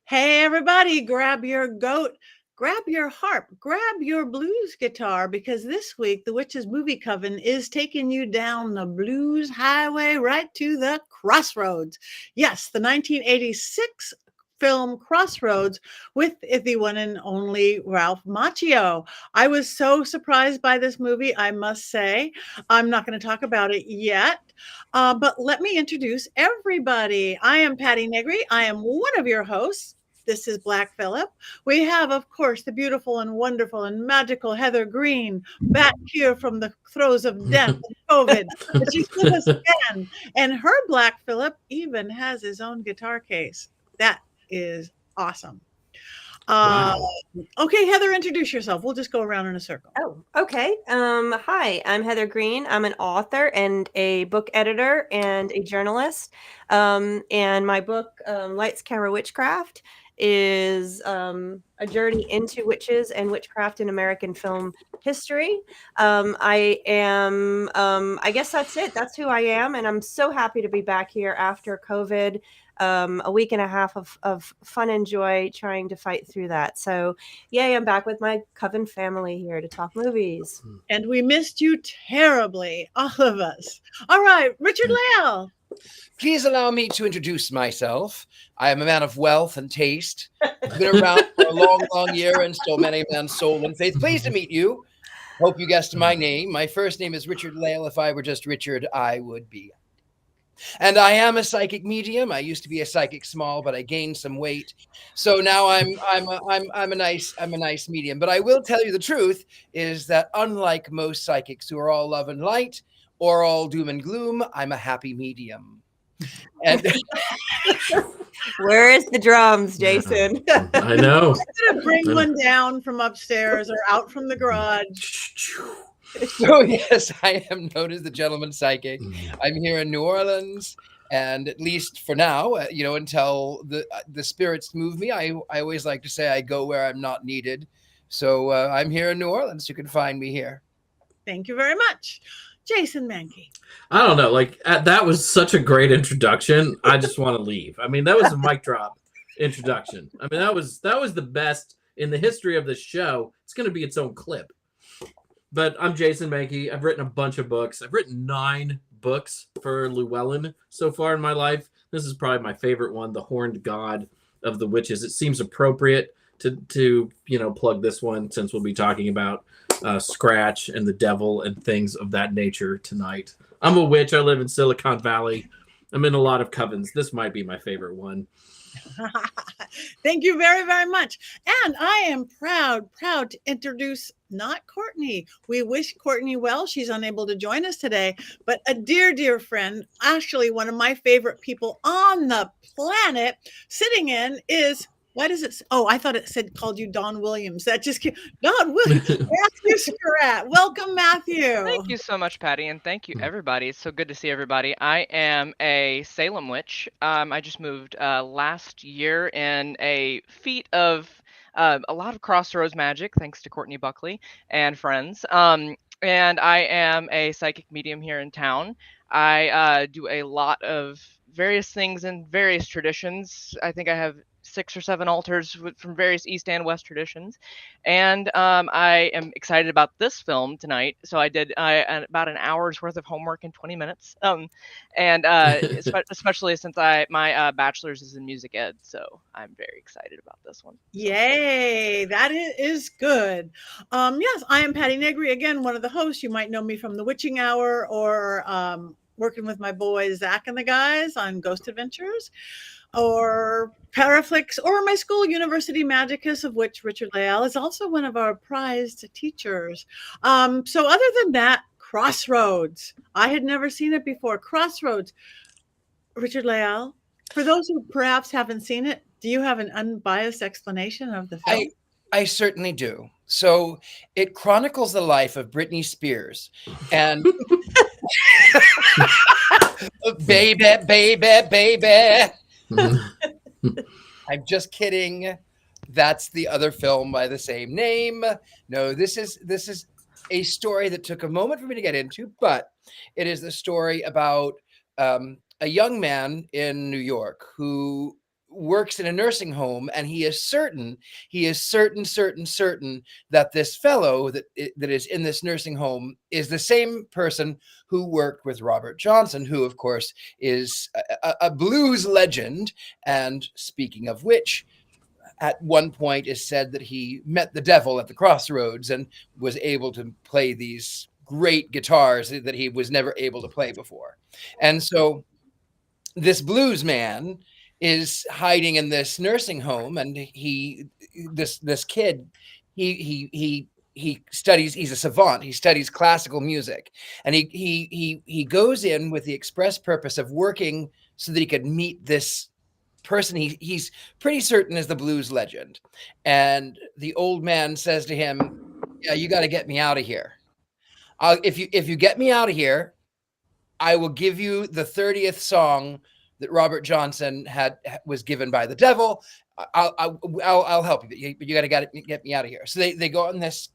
Hey, everybody, grab your goat, grab your harp, grab your blues guitar, because this week the Witches Movie Coven is taking you down the blues highway right to the Crossroads. Yes, the 1986 film Crossroads with the one and only Ralph Macchio. I was so surprised by this movie, I must say. I'm not going to talk about it yet. But let me introduce everybody. I am Patti Negri. I am one of your hosts. This is Black Phillip. We have, of course, the beautiful and wonderful and magical Heather Greene back here from the throes of death and COVID. But she's with us again. And her Black Phillip even has his own guitar case. That is awesome. Wow. Okay, Heather, introduce yourself. We'll just go around in a circle. Oh, okay. Hi, I'm Heather Greene. I'm an author and a book editor and a journalist. And my book, Lights, Camera, Witchcraft, is a journey into witches and witchcraft in American film history. I guess that's it. That's who I am. And I'm so happy to be back here after COVID. A week and a half of fun and joy trying to fight through that. So, yay, I'm back with my Coven family here to talk movies. And we missed you terribly, all of us. All right, Richard-Lael. Please allow me to introduce myself. I am a man of wealth and taste. I've been around for a long, long year and stole many a man's soul and faith. Pleased to meet you. Hope you guessed my name. My first name is Richard-Lael. If I were just Richard, I would be. And I am a psychic medium. I used to be a psychic small, but I gained some weight. So now I'm a nice medium. But I will tell you the truth is that unlike most psychics who are all love and light or all doom and gloom, I'm a happy medium. And where is the drums, Jason? I know. I'm gonna bring one down from upstairs or out from the garage. So yes, I am known as the gentleman psychic. I'm here in New Orleans, and at least for now, until the spirits move me, I always like to say I go where I'm not needed. So I'm here in New Orleans. You can find me here. Thank you very much. Jason Mankey. I don't know. That was such a great introduction. I just want to leave. I mean, that was a mic drop introduction. I mean, that was the best in the history of the show. It's going to be its own clip. But I'm Jason Mankey. I've written a bunch of books. I've written 9 books for Llewellyn so far in my life. This is probably my favorite one, The Horned God of the Witches. It seems appropriate to plug this one since we'll be talking about Scratch and the devil and things of that nature tonight. I'm a witch. I live in Silicon Valley. I'm in a lot of covens. This might be my favorite one. Thank you very, very much. And I am proud to introduce not Courtney. We wish Courtney well. She's unable to join us today, but a dear friend, actually one of my favorite people on the planet, sitting in is, what is it? Oh, I thought it called you Don Williams. That just came. Don Williams. Matthew Surratt. Welcome, Matthew. Thank you so much, Patty, and thank you, everybody. It's so good to see everybody. I am a Salem witch. I just moved last year in a feat of a lot of Crossroads magic, thanks to Courtney Buckley and friends. And I am a psychic medium here in town. I do a lot of various things in various traditions. I think I have 6 or 7 altars from various East and West traditions. And I am excited about this film tonight. So I did about an hour's worth of homework in 20 minutes. Especially since my bachelor's is in music ed. So I'm very excited about this one. Yay, that is good. Yes, I am Patti Negri, again, one of the hosts. You might know me from The Witching Hour or working with my boys, Zach and the guys on Ghost Adventures, or Paraflix, or my school, University Magicus, of which Richard-Lael is also one of our prized teachers. So other than that, Crossroads. I had never seen it before. Crossroads. Richard-Lael, for those who perhaps haven't seen it, do you have an unbiased explanation of the film? I certainly do. So it chronicles the life of Britney Spears and baby. I'm just kidding. That's the other film by the same name. No, this is a story that took a moment for me to get into, but it is the story about a young man in New York who works in a nursing home, and he is certain that this fellow that is in this nursing home is the same person who worked with Robert Johnson, who of course is a blues legend. And speaking of which, at one point is said that he met the devil at the Crossroads and was able to play these great guitars that he was never able to play before. And so this blues man is hiding in this nursing home, and this kid, he studies, he's a savant, he studies classical music, and he goes in with the express purpose of working so that he could meet this person he's pretty certain is the blues legend. And the old man says to him, yeah, you got to get me out of here. If you get me out of here, I will give you the 30th song that Robert Johnson was given by the devil. I'll help you, but you got to get me out of here. So they go on this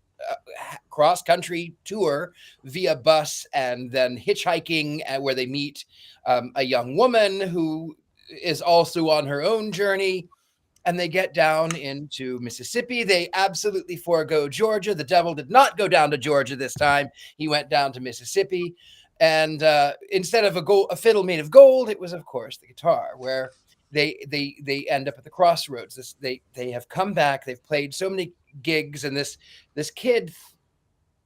cross country tour via bus and then hitchhiking, where they meet a young woman who is also on her own journey, and they get down into Mississippi. They absolutely forego Georgia. The devil did not go down to Georgia this time. He went down to Mississippi, and instead of a fiddle made of gold, it was, of course, the guitar, where they end up at the Crossroads. They have come back. They've played so many gigs, and this kid,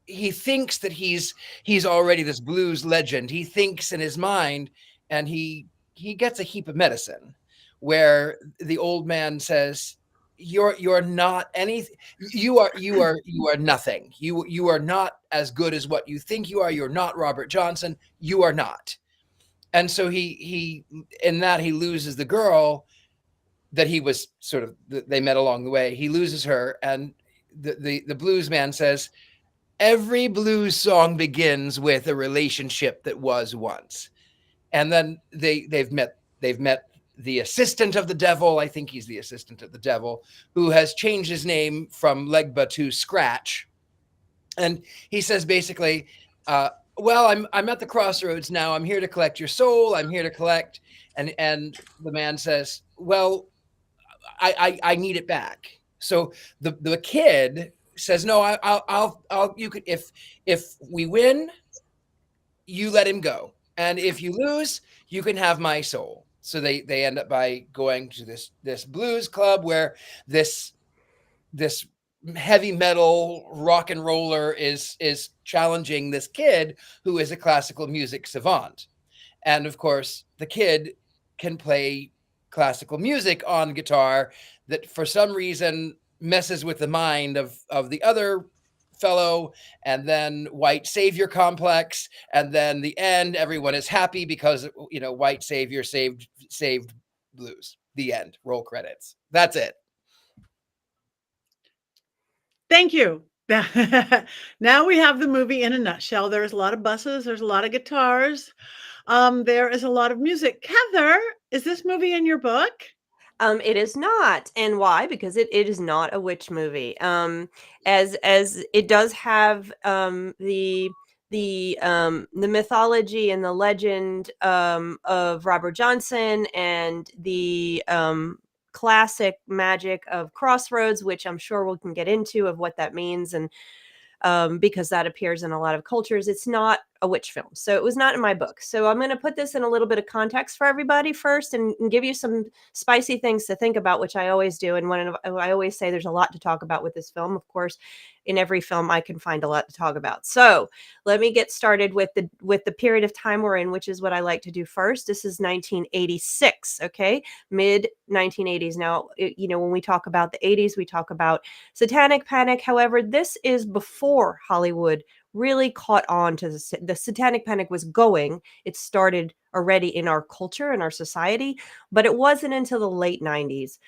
he thinks that he's already this blues legend. He thinks in his mind, and he gets a heap of medicine, where the old man says, you're not anything. You are nothing. You are not as good as what you think you are. You're not Robert Johnson. You are not. And so he loses the girl that he was they met along the way. He loses her, and the blues man says, every blues song begins with a relationship that was once. And then they've met the assistant of the devil. I think he's the assistant of the devil, who has changed his name from Legba to Scratch. And he says basically, well, I'm at the Crossroads now. I'm here to collect your soul. I'm here to collect. And the man says, well, I need it back. So the kid says, no, you could, if we win, you let him go. And if you lose, you can have my soul. So they end up by going to this blues club, where this heavy metal rock and roller is challenging this kid who is a classical music savant. And of course, the kid can play classical music on guitar that for some reason messes with the mind of the other fellow, and then white savior complex, and then the end, everyone is happy because white savior saved blues. The end. Roll credits. That's it. Thank you. Now we have the movie in a nutshell. There's a lot of buses, there's a lot of guitars, there is a lot of music. Heather, is this movie in your book? It is not. And why? Because it is not a witch movie. As it does have the mythology and the legend of Robert Johnson, and the classic magic of Crossroads, which I'm sure we can get into of what that means, and because that appears in a lot of cultures. It's not a witch film, so it was not in my book. So I'm going to put this in a little bit of context for everybody first, and give you some spicy things to think about, which I always do. And when I always say there's a lot to talk about with this film. Of course, in every film I can find a lot to talk about. So let me get started with the period of time we're in, which is what I like to do first. This is 1986, okay? Mid 1980s. Now, when we talk about the 80s, we talk about Satanic Panic. However, this is before Hollywood really caught on to the Satanic Panic was going. It started already in our culture and our society, but it wasn't until the late 90s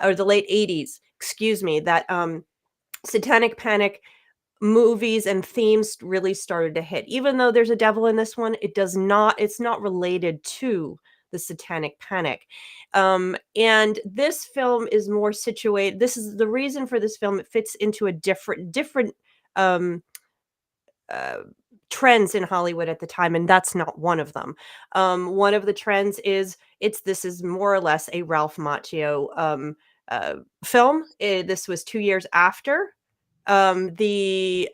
or the late 80s, excuse me, that Satanic Panic movies and themes really started to hit. Even though there's a devil in this one, it's not related to the Satanic Panic. And this film is more situated. This is the reason for this film. It fits into a different trends in Hollywood at the time, and that's not one of them. One of the trends is this is more or less a Ralph Macchio film. This was 2 years after the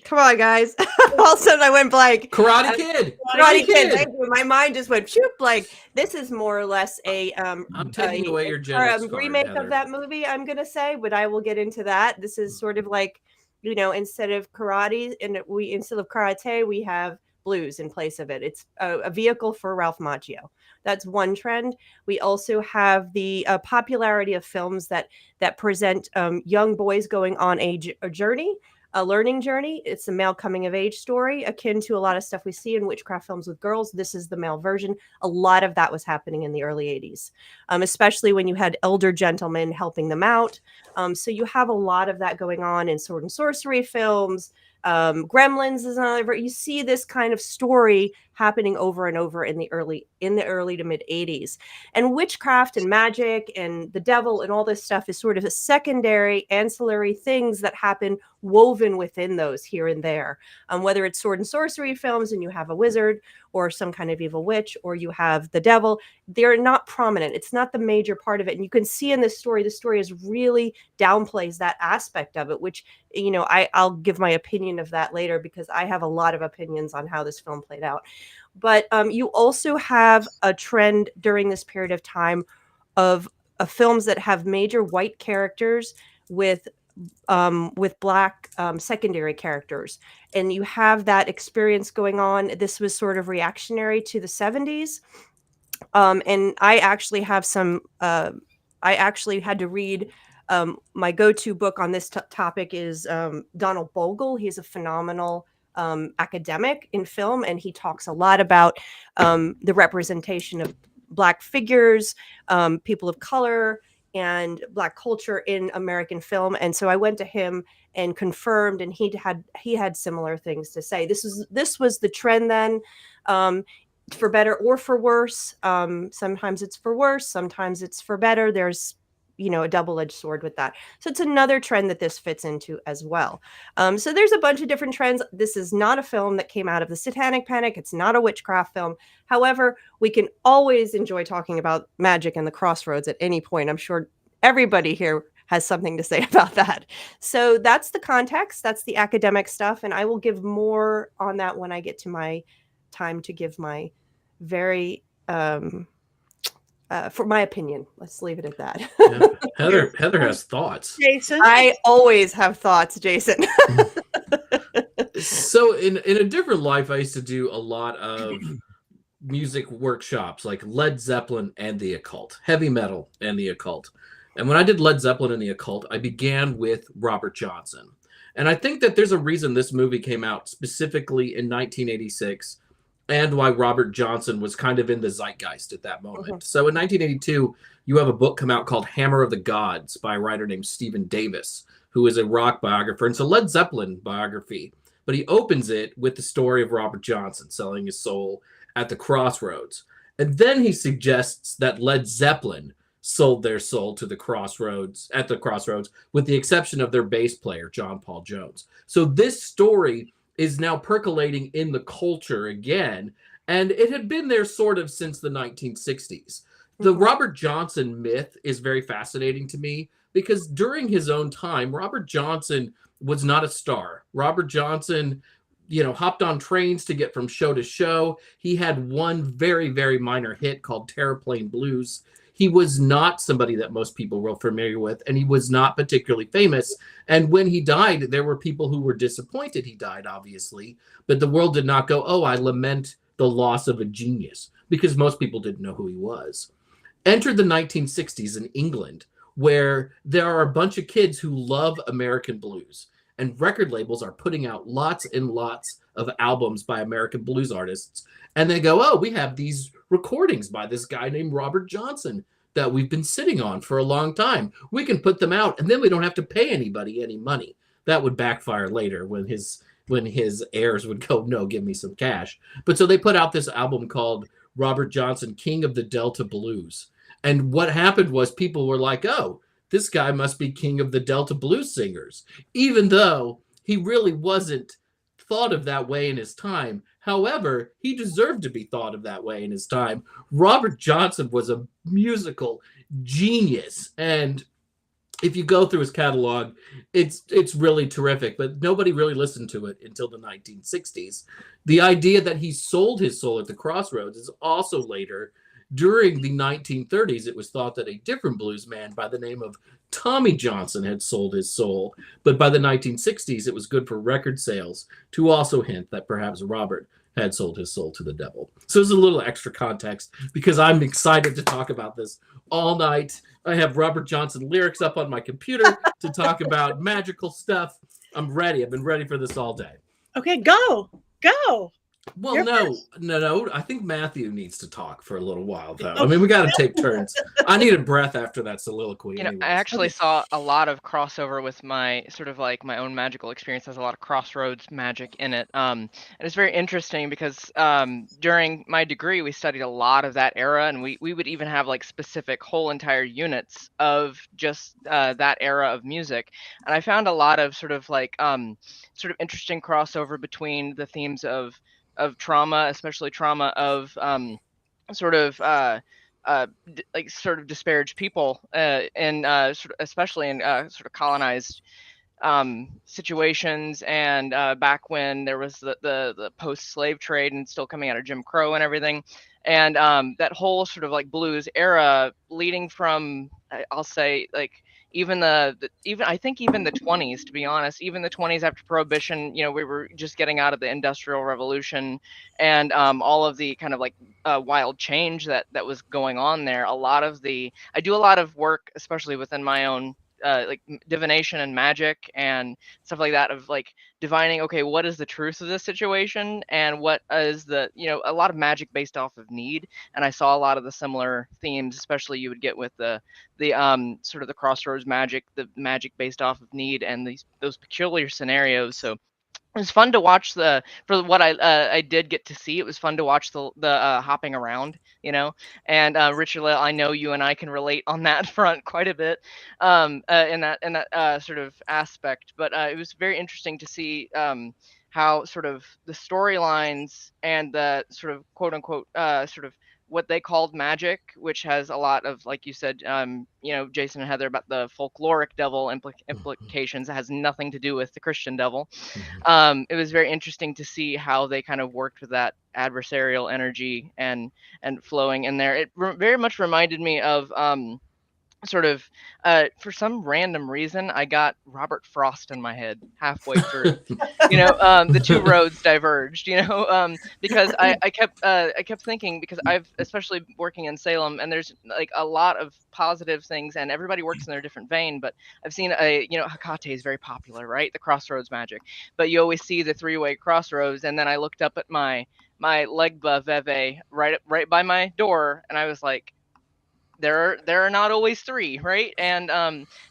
come on, guys. All of a sudden I went blank. Karate Kid. Karate Kid. Thank you. My mind just went shoot blank. This is more or less a I'm taking away your Gen X remake card, of that movie, I'm gonna say, but I will get into that. This is sort of like, instead of karate instead of karate, we have blues in place of it. It's a vehicle for Ralph Macchio. That's one trend. We also have the popularity of films that present young boys going on a journey. A learning journey. It's a male coming of age story, akin to a lot of stuff we see in witchcraft films with girls. This is the male version. A lot of that was happening in the early 80s, especially when you had elder gentlemen helping them out. So you have a lot of that going on in sword and sorcery films. Gremlins is another. You see this kind of story happening over and over in the early to mid 80s. And witchcraft and magic and the devil and all this stuff is sort of a secondary ancillary things that happen woven within those here and there. Whether it's sword and sorcery films and you have a wizard or some kind of evil witch, or you have the devil, they're not prominent. It's not the major part of it. And you can see in this story, the story is really downplays that aspect of it, which, I'll give my opinion of that later because I have a lot of opinions on how this film played out. But you also have a trend during this period of time of films that have major white characters with black secondary characters, and you have that experience going on. This was sort of reactionary to the 70s, and I actually have some. I actually had to read. My go-to book on this topic is Donald Bogle. He's a phenomenal academic in film, and he talks a lot about the representation of Black figures, people of color, and Black culture in American film. And so I went to him and confirmed, and he had similar things to say. This was the trend then, for better or for worse. Sometimes it's for worse, sometimes it's for better. There's a double-edged sword with that. So it's another trend that this fits into as well. So there's a bunch of different trends. This is not a film that came out of the Satanic Panic. It's not a witchcraft film. However, we can always enjoy talking about magic and the Crossroads at any point. I'm sure everybody here has something to say about that. So that's the context. That's the academic stuff. And I will give more on that when I get to my time to give my very... for my opinion, let's leave it at that. Yeah. Heather has thoughts. Jason, I always have thoughts, Jason. So in a different life, I used to do a lot of music workshops like Led Zeppelin and the occult, heavy metal and the occult. And when I did Led Zeppelin and the occult, I began with Robert Johnson. And I think that there's a reason this movie came out specifically in 1986. And why Robert Johnson was kind of in the zeitgeist at that moment. Mm-hmm. So in 1982, you have a book come out called Hammer of the Gods by a writer named Stephen Davis, who is a rock biographer. And it's a Led Zeppelin biography. But he opens it with the story of Robert Johnson selling his soul at the Crossroads. And then he suggests that Led Zeppelin sold their soul to the Crossroads, with the exception of their bass player, John Paul Jones. So this story is now percolating in the culture again, and it had been there sort of since the 1960s. The Robert Johnson myth is very fascinating to me because during his own time, Robert Johnson was not a star. Robert Johnson, hopped on trains to get from show to show. He had one very, very minor hit called Terraplane Blues. He was not somebody that most people were familiar with, and he was not particularly famous. And when he died, there were people who were disappointed he died, obviously. But the world did not go, oh, I lament the loss of a genius, because most people didn't know who he was. Enter the 1960s in England, where there are a bunch of kids who love American blues. And record labels are putting out lots and lots of albums by American blues artists. And they go, oh, we have these recordings by this guy named Robert Johnson that we've been sitting on for a long time. We can put them out, and then we don't have to pay anybody any money. That would backfire later when his heirs would go, no, give me some cash. But so they put out this album called Robert Johnson, King of the Delta Blues. And what happened was people were like, oh, this guy must be king of the Delta blues singers, even though he really wasn't thought of that way in his time. However, he deserved to be thought of that way in his time. Robert Johnson was a musical genius, and if you go through his catalog, it's really terrific, but nobody really listened to it until the 1960s. The idea that he sold his soul at the Crossroads is also later. During the 1930s, it was thought that a different blues man by the name of Tommy Johnson had sold his soul, but by the 1960s, it was good for record sales to also hint that perhaps Robert had sold his soul to the devil. So there's a little extra context because I'm excited to talk about this all night. I have Robert Johnson lyrics up on my computer to talk about magical stuff. I'm ready. I've been ready for this all day. Okay, go. Well, You're no. I think Matthew needs to talk for a little while, though. I mean, we got to take turns. I need a breath after that soliloquy. You know, anyways. I actually saw a lot of crossover with my sort of like my own magical experience. Has a lot of Crossroads magic in it. And it's very interesting because during my degree, we studied a lot of that era, and we would even have like specific whole entire units of just that era of music. And I found a lot of sort of like sort of interesting crossover between the themes of trauma, especially trauma of sort of like sort of disparaged people, and sort of especially in sort of colonized situations, and back when there was the post-slave trade and still coming out of Jim Crow and everything, and that whole sort of like blues era leading from I'll say like even even I think even the 20s, to be honest, even the 20s after Prohibition, you know, we were just getting out of the Industrial Revolution, and all of the kind of like wild change that was going on there. I do a lot of work, especially within my own like divination and magic and stuff like that, of like divining, okay, what is the truth of this situation, and what is the, you know, a lot of magic based off of need. And I saw a lot of the similar themes, especially you would get with the sort of the Crossroads magic, the magic based off of need, and those peculiar scenarios. So it was fun to watch for what I did get to see. It was fun to watch the hopping around, you know. And Richard-Lael, I know you and I can relate on that front quite a bit, in that sort of aspect. But it was very interesting to see how sort of the storylines and the sort of quote unquote sort of what they called magic, which has a lot of, like you said, you know, Jason and Heather, about the folkloric devil implications. That has nothing to do with the Christian devil. It was very interesting to see how they kind of worked with that adversarial energy and flowing in there. It very much reminded me of sort of for some random reason I got Robert Frost in my head halfway through. You know, the two roads diverged, you know, because I kept thinking, because I've, especially working in Salem, and there's like a lot of positive things and everybody works in their different vein, but I've seen you know, Hecate is very popular, right? The Crossroads magic, but you always see the three-way crossroads. And then I looked up at my Legba Veve right by my door, and I was like, there are not always three, right? And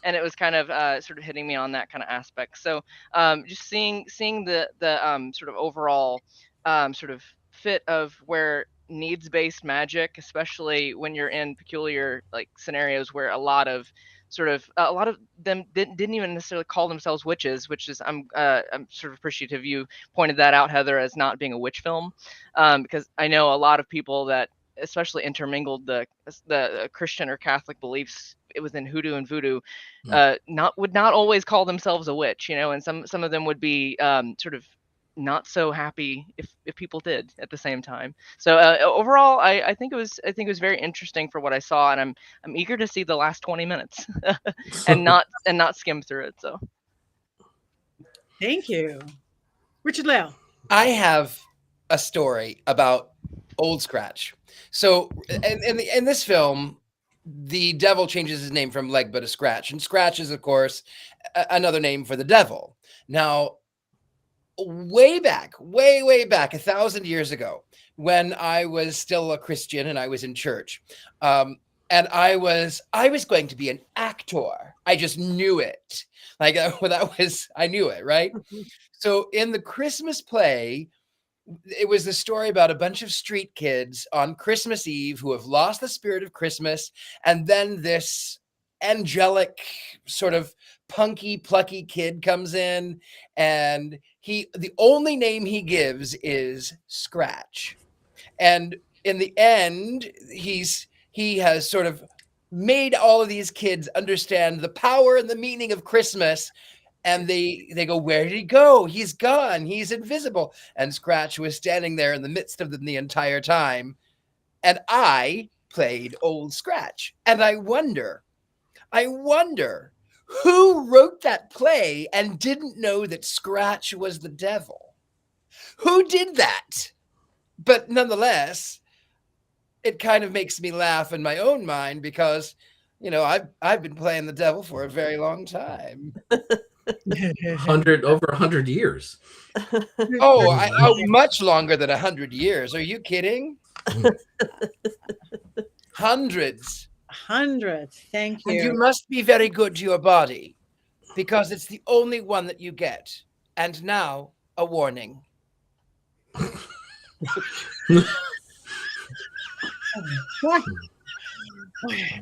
it was kind of sort of hitting me on that kind of aspect. So just seeing the sort of overall sort of fit of where needs-based magic, especially when you're in peculiar like scenarios where a lot of them didn't even necessarily call themselves witches, which is I'm sort of appreciative you pointed that out, Heather, as not being a witch film, because I know a lot of people that especially intermingled the Christian or Catholic beliefs within hoodoo and voodoo, would not always call themselves a witch, you know, and some of them would be sort of not so happy if people did at the same time. So overall, I think it was very interesting for what I saw, and I'm eager to see the last 20 minutes and not skim through it. So Thank you, Richard-Lael. I have a story about Old Scratch. So in this film, the devil changes his name from Legba to Scratch, and Scratch is, of course, another name for the devil. Now, way back, 1,000 years ago, when I was still a Christian and I was in church, and I was going to be an actor. I just knew it. Like I knew it, right? So in the Christmas play, it was the story about a bunch of street kids on Christmas Eve who have lost the spirit of Christmas. And then this angelic, sort of punky, plucky kid comes in, and the only name he gives is Scratch. And in the end, he has sort of made all of these kids understand the power and the meaning of Christmas. And they go, where did he go? He's gone. He's invisible. And Scratch was standing there in the midst of them the entire time. And I played Old Scratch. And I wonder who wrote that play and didn't know that Scratch was the devil? Who did that? But nonetheless, it kind of makes me laugh in my own mind because, I've been playing the devil for a very long time. Over 100 years. Oh, much longer than 100 years. Are you kidding? Hundreds. Thank you. And you must be very good to your body because it's the only one that you get. And now, a warning.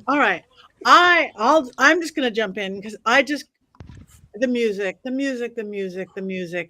All right. I'm just going to jump in because the music.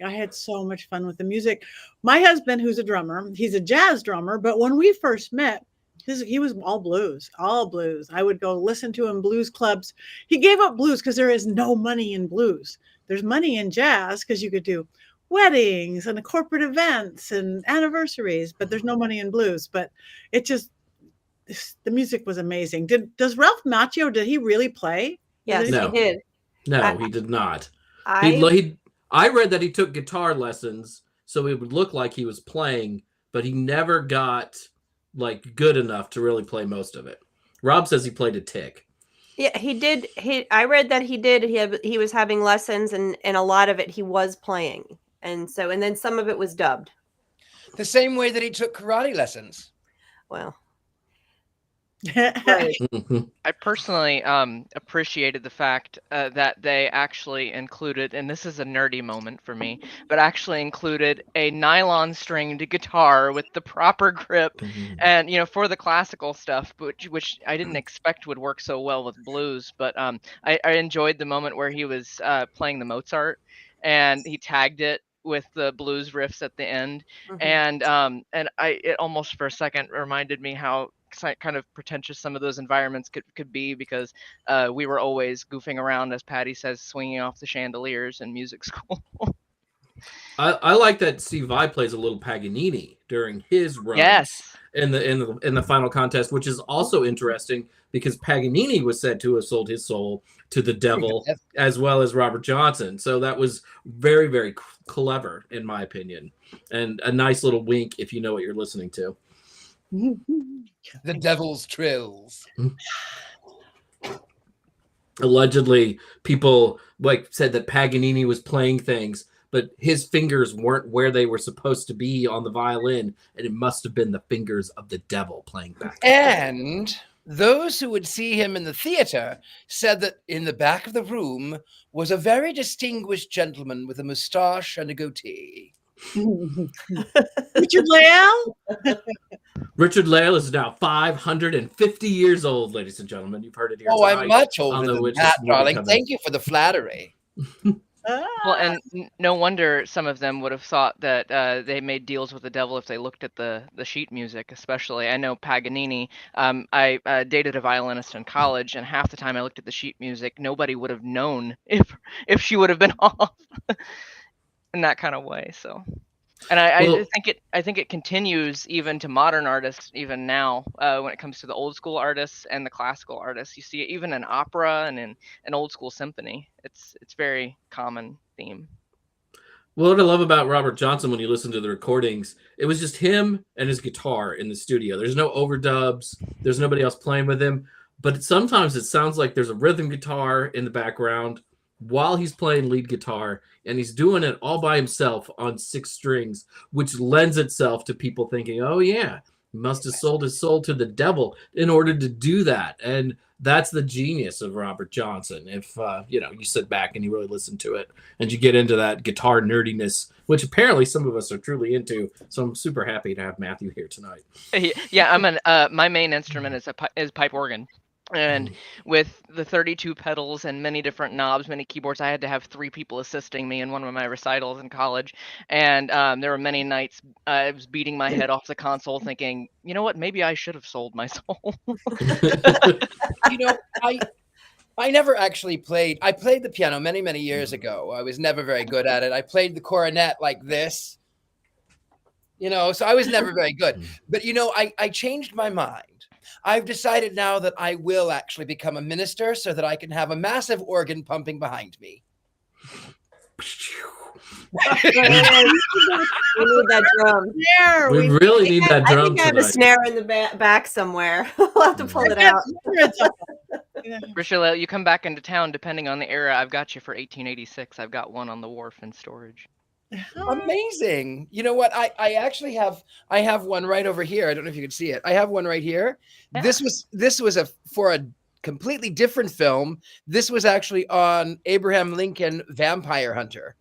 I had so much fun with the music. My husband, who's a drummer, he's a jazz drummer, but when we first met, he was all blues. I would go listen to him blues clubs. He gave up blues because there is no money in blues. There's money in jazz because you could do weddings and corporate events and anniversaries, but there's no money in blues. But the music was amazing. Does Ralph Macchio, did he really play? Yes, No. he did. No, he did not. I I read that he took guitar lessons so it would look like he was playing, but he never got good enough to really play most of it. Rob says he played a tick. Yeah, he did. I read that he did. He was having lessons, and a lot of it he was playing, and then some of it was dubbed. The same way that he took karate lessons. Well, Right. I personally appreciated the fact that they actually included, and this is a nerdy moment for me, but actually included a nylon stringed guitar with the proper grip, and for the classical stuff, which I didn't expect would work so well with blues. But I enjoyed the moment where he was playing the Mozart, and he tagged it with the blues riffs at the end, and it almost for a second reminded me how kind of pretentious some of those environments could be, because we were always goofing around, as Patti says, swinging off the chandeliers in music school. I like that Steve Vai plays a little Paganini during his run. Yes. In the final contest, which is also interesting because Paganini was said to have sold his soul to the devil, as well as Robert Johnson. So that was very, very clever, in my opinion, and a nice little wink if you know what you're listening to. The devil's trills. Allegedly, people said that Paganini was playing things, but his fingers weren't where they were supposed to be on the violin, and it must have been the fingers of the devil playing back. And those who would see him in the theater said that in the back of the room was a very distinguished gentleman with a mustache and a goatee. Richard-Lael? Richard-Lael is now 550 years old, ladies and gentlemen. You've heard it here. Oh, I'm much older than that, darling. Coming. Thank you for the flattery. Well, and no wonder some of them would have thought that they made deals with the devil if they looked at the sheet music, especially. I know Paganini. I dated a violinist in college, and half the time I looked at the sheet music, nobody would have known if she would have been off in that kind of way. So, and I think it continues even to modern artists even now when it comes to the old school artists and the classical artists. You see it even in opera and in an old school symphony. It's very common theme. Well, what I love about Robert Johnson, when you listen to the recordings, it was just him and his guitar in the studio. There's no overdubs. There's nobody else playing with him. But sometimes it sounds like there's a rhythm guitar in the background while he's playing lead guitar, and he's doing it all by himself on 6 strings, which lends itself to people thinking, oh yeah, he must have sold his soul to the devil in order to do that. And that's the genius of Robert Johnson. If you sit back and you really listen to it and you get into that guitar nerdiness, which apparently some of us are truly into. So I'm super happy to have Matthew here tonight. Yeah, my main instrument is pipe organ. And with the 32 pedals and many different knobs, many keyboards, I had to have 3 people assisting me in one of my recitals in college. And there were many nights I was beating my head off the console thinking, you know what, maybe I should have sold my soul. You know, I never actually played. I played the piano many, many years ago. I was never very good at it. I played the cornet like this, you know, so I was never very good. But, you know, I changed my mind. I've decided now that I will actually become a minister so that I can have a massive organ pumping behind me. We need that drum. Snare. We really need that I drum think I have a tonight. snare in the back somewhere. We'll have to pull it out. Richard-Lael, you come back into town, depending on the era, I've got you for 1886. I've got one on the wharf in storage. Amazing. You know what? I actually have one right over here. I don't know if you can see it. I have one right here. Yeah. This was for a completely different film. This was actually on Abraham Lincoln Vampire Hunter.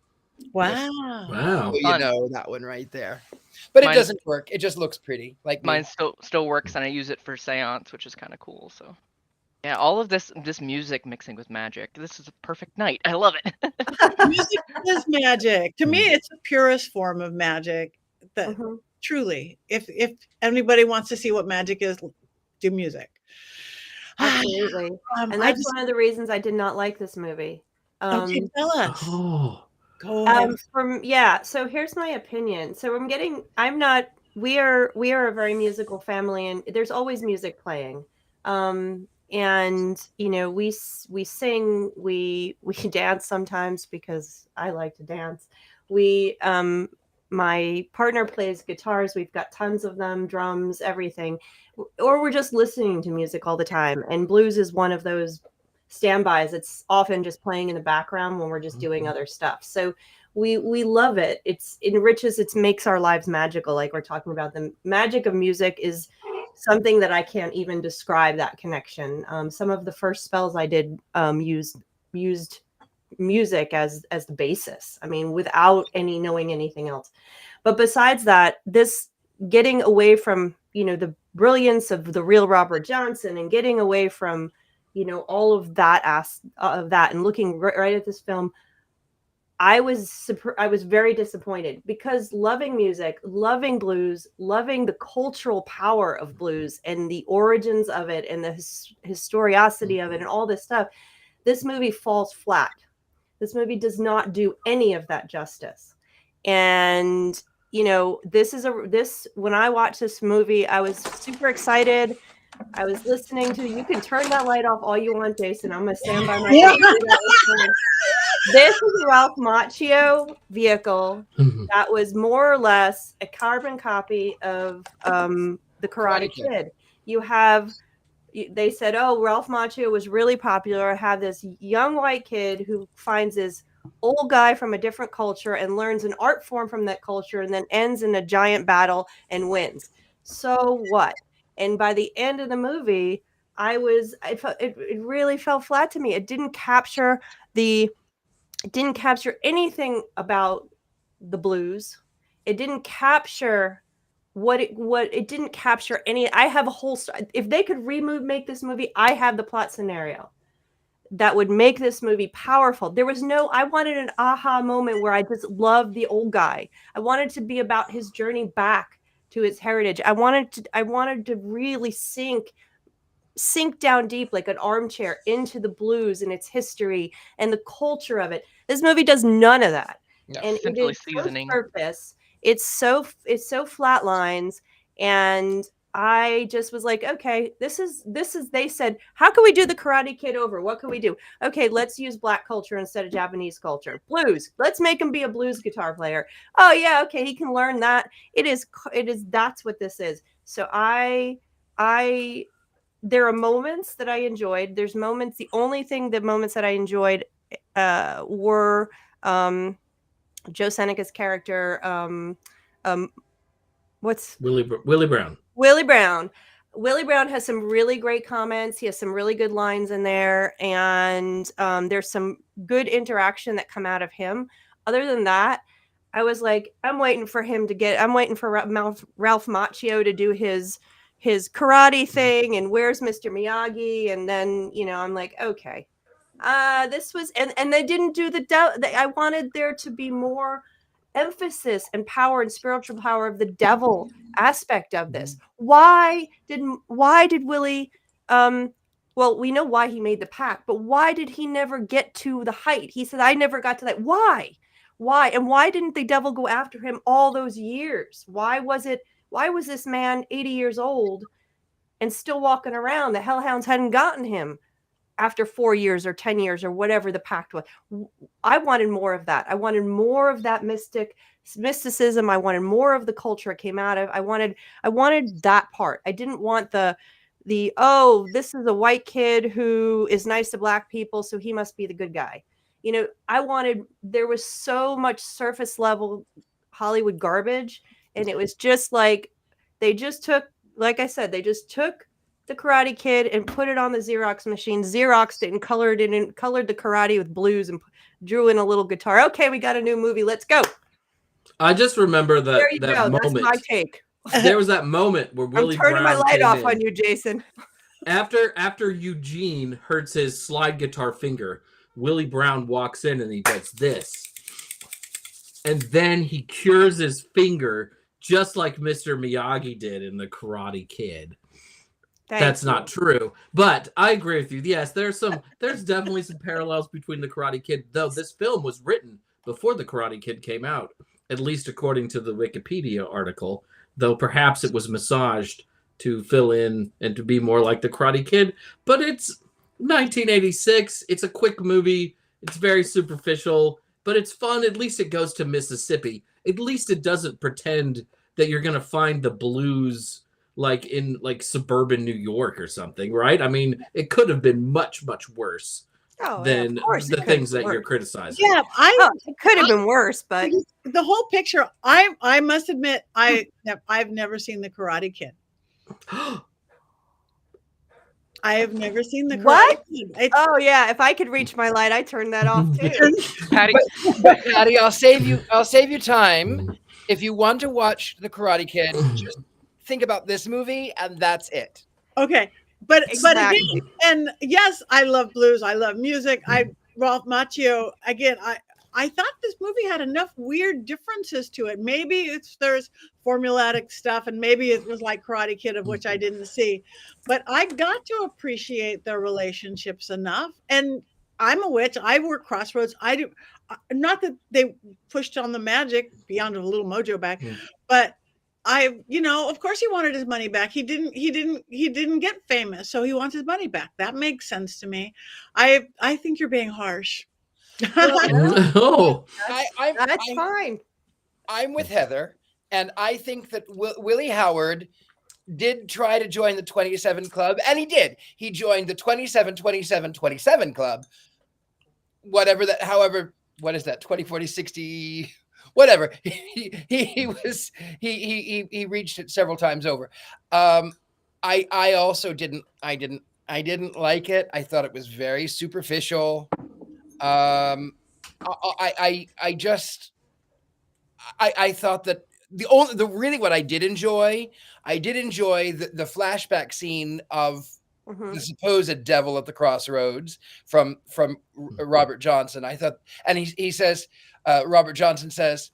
Wow. Wow. So you Fun. know that one right there. But it Mine- doesn't work. It just looks pretty. Like me. Mine still works, and I use it for seance, which is kind of cool. So, yeah, all of this music mixing with magic. This is a perfect night. I love it. Music is magic. To me, it's the purest form of magic. That truly, if anybody wants to see what magic is, do music. Absolutely. And that's one of the reasons I did not like this movie. Okay, tell us. Oh. Go ahead. So here's my opinion. So we are a very musical family, and there's always music playing. And you know, we sing, we dance sometimes because I like to dance. My partner plays guitars. We've got tons of them, drums, everything. Or we're just listening to music all the time. And blues is one of those standbys. It's often just playing in the background when we're just doing other stuff. So we love it. It makes our lives magical. Like we're talking about, the magic of music is something that I can't even describe, that connection. Some of the first spells I did used music as the basis. I mean, without knowing anything else. But besides that, this getting away from, the brilliance of the real Robert Johnson, and getting away from, all of that and looking right at this film, I was very disappointed, because loving music, loving blues, loving the cultural power of blues and the origins of it and the historicity of it and all this stuff, this movie falls flat. This movie does not do any of that justice. And, when I watched this movie, I was super excited. I was listening to, you can turn that light off all you want, Jason. I'm going to stand by my This is a Ralph Macchio vehicle that was more or less a carbon copy of the Karate Kid. They said, oh, Ralph Macchio was really popular. I have this young white kid who finds this old guy from a different culture and learns an art form from that culture, and then ends in a giant battle and wins. So what? And by the end of the movie, it really fell flat to me. It didn't capture anything about the blues. It didn't capture it didn't capture any. I have a whole story. If they could make this movie, I have the plot scenario that would make this movie powerful. I wanted an aha moment where I just loved the old guy. I wanted to be about his journey back to his heritage. I wanted to really sink down deep like an armchair into the blues and its history and the culture of it. This movie does none of that. Yeah, and simply it is seasoning. purpose. It's so flat lines, and I just was like, okay, this is. They said, how can we do the Karate Kid over? What can we do? Okay, let's use Black culture instead of Japanese culture. Blues. Let's make him be a blues guitar player. Oh yeah, okay, he can learn that. It is. That's what this is. So there are moments that I enjoyed. There's moments. The moments that I enjoyed were Joe Seneca's character. What's Willie Brown? Willie Brown. Willie Brown has some really great comments. He has some really good lines in there, and there's some good interaction that come out of him. Other than that, I was like, I'm waiting for Ralph Macchio to do his his karate thing and where's Mr. Miyagi, and then I'm like, okay, this was and they didn't do I wanted there to be more emphasis and power and spiritual power of the devil aspect of this. Why did Willie well, we know why he made the pact, but why did he never get to the height? He said, I never got to that. Why? And why didn't the devil go after him all those years? Why was this man 80 years old and still walking around? The hellhounds hadn't gotten him after 4 years or 10 years or whatever the pact was. I wanted more of that. I wanted more of that mysticism. I wanted more of the culture it came out of. I wanted that part. I didn't want the this is a white kid who is nice to black people, so he must be the good guy. There was so much surface level Hollywood garbage, and it was just like they just took the Karate Kid and put it on the Xerox machine, Xeroxed it and colored the karate with blues and drew in a little guitar. Okay, we got a new movie. Let's go. I just remember that There you go. moment. That's my take. There was that moment where Willie I'm turning Brown my light off in. on you, Jason. After Eugene hurts his slide guitar finger, Willie Brown walks in and he does this. And then he cures his finger just like Mr. Miyagi did in The Karate Kid. That's not true. But I agree with you. Yes, there's definitely some parallels between The Karate Kid, though this film was written before The Karate Kid came out, at least according to the Wikipedia article, though perhaps it was massaged to fill in and to be more like The Karate Kid. But it's 1986. It's a quick movie. It's very superficial, but it's fun. At least it goes to Mississippi. At least it doesn't pretend that you're going to find the blues in suburban New York or something, right? I mean, it could have been much, much worse than the things that you're criticizing. Yeah, it could have been worse, but the whole picture. I must admit, I've never seen The Karate Kid. I have never seen The Karate Kid. Oh yeah, if I could reach my light, I'd turn that off too. Patty, I'll save you time. If you want to watch The Karate Kid, just think about this movie, and that's it. Okay, but again, and yes, I love blues. I love music. Ralph Macchio. Again, I thought this movie had enough weird differences to it. Maybe there's formulaic stuff, and maybe it was like Karate Kid, of which I didn't see. But I got to appreciate their relationships enough. And I'm a witch. I work Crossroads. I do. Not that they pushed on the magic beyond a little mojo back, but of course he wanted his money back. He didn't get famous, so he wants his money back. That makes sense to me. I think you're being harsh. Oh, that's fine. I'm with Heather, and I think that Willie Howard did try to join the 27 Club, and he did. He joined the 27 Club. Whatever that, however, what is that? 20, 40, 60, whatever. He reached it several times over. I also didn't like it. I thought it was very superficial. I thought that what I did enjoy the flashback scene of the supposed devil at the Crossroads from Robert Johnson. I thought, and he says, Robert Johnson says,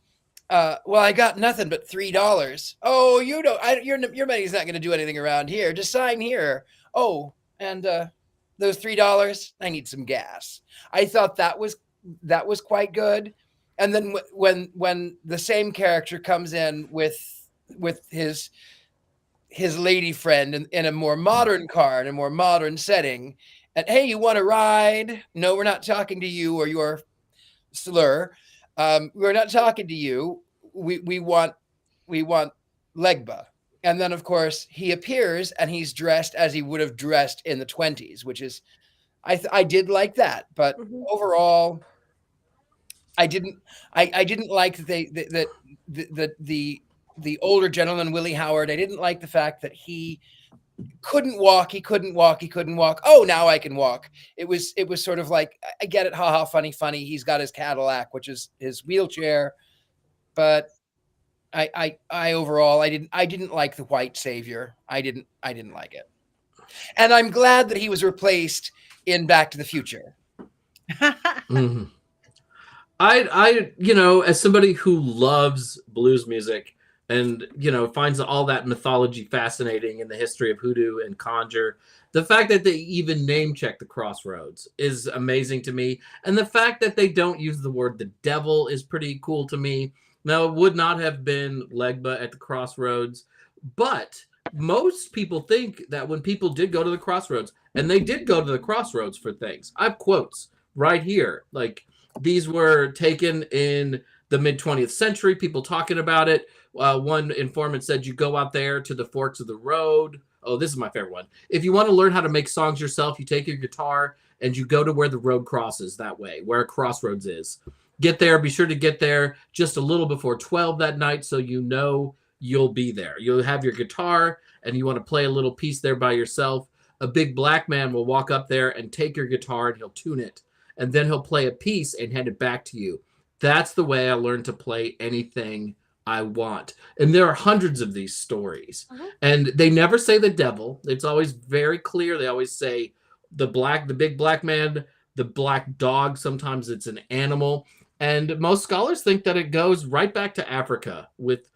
well, I got nothing but $3. Oh, your money's not going to do anything around here. Just sign here. Oh, and those $3, I need some gas. I thought that was quite good. And then when the same character comes in with his lady friend in a more modern car, in a more modern setting, and hey, you want to ride? No, we're not talking to you or your slur. We're not talking to you. We want Legba. And then, of course, he appears and he's dressed as he would have dressed in the 20s, which is, I did like that. But overall, I didn't like that the older gentleman, Willie Howard. I didn't like the fact that he couldn't walk. He couldn't walk. Oh, now I can walk. It was sort of like, I get it. Ha ha, funny. He's got his Cadillac, which is his wheelchair. But I overall I didn't like the white savior. I didn't like it, and I'm glad that he was replaced in Back to the Future. Mhm. I as somebody who loves blues music and finds all that mythology fascinating in the history of hoodoo and conjure, the fact that they even name check the Crossroads is amazing to me, and the fact that they don't use the word the devil is pretty cool to me. Now, it would not have been Legba at the Crossroads, but most people think that when people did go to the Crossroads, and they did go to the Crossroads for things. I have quotes right here, like, these were taken in the mid 20th century, people talking about it. One informant said, you go out there to the forks of the road. Oh, this is my favorite one. If you want to learn how to make songs yourself, you take your guitar and you go to where the road crosses that way, where a crossroads is. Get there. Be sure to get there just a little before 12 that night so you'll be there. You'll have your guitar and you want to play a little piece there by yourself. A big black man will walk up there and take your guitar and he'll tune it. And then he'll play a piece and hand it back to you. That's the way I learned to play anything I want. And there are hundreds of these stories. And they never say the devil. It's always very clear. They always say the big black man, the black dog. Sometimes it's an animal. And most scholars think that it goes right back to Africa with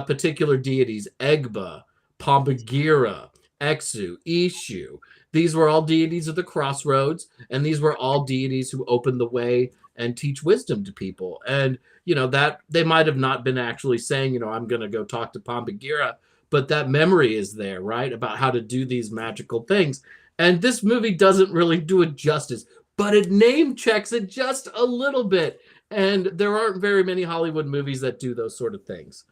particular deities, Egba, Pombagira, Exu, Ishu. These were all deities of the Crossroads, and these were all deities who opened the way and teach wisdom to people. And, that they might have not been actually saying, I'm going to go talk to Pombagira, but that memory is there, right? About how to do these magical things. And this movie doesn't really do it justice, but it name checks it just a little bit. And there aren't very many Hollywood movies that do those sort of things.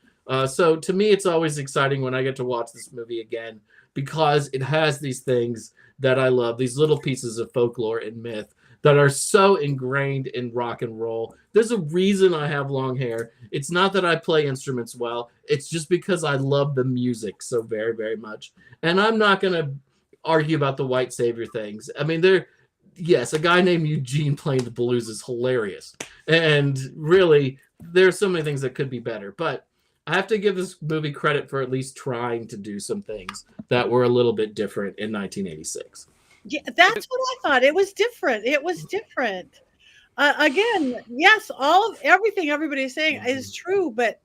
So to me, it's always exciting when I get to watch this movie again, because it has these things that I love, these little pieces of folklore and myth that are so ingrained in rock and roll. There's a reason I have long hair. It's not that I play instruments well. It's just because I love the music so very, very much. And I'm not going to argue about the white savior things. I mean, yes, a guy named Eugene playing the blues is hilarious. And really, there's so many things that could be better. But I have to give this movie credit for at least trying to do some things that were a little bit different in 1986. Yeah, that's what I thought. It was different. Again, yes, everything everybody's saying is true, but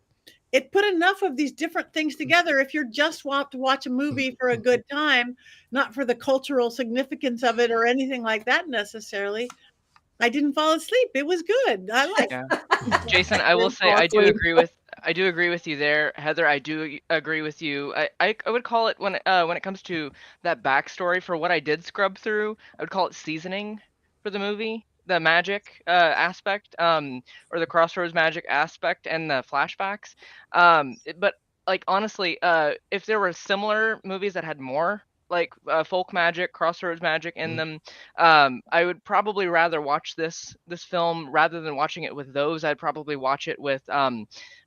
it put enough of these different things together. If you're just want to watch a movie for a good time, not for the cultural significance of it or anything like that necessarily, I didn't fall asleep. It was good. I like it. Jason, I will say I do agree with you there. Heather, I do agree with you. I would call it, when it comes to that backstory for what I did scrub through, I would call it seasoning for the movie, the magic aspect, or the Crossroads magic aspect and the flashbacks. But like, honestly, if there were similar movies that had more like folk magic, Crossroads magic in them, I would probably rather watch this film rather than watching it with those. I'd probably watch it with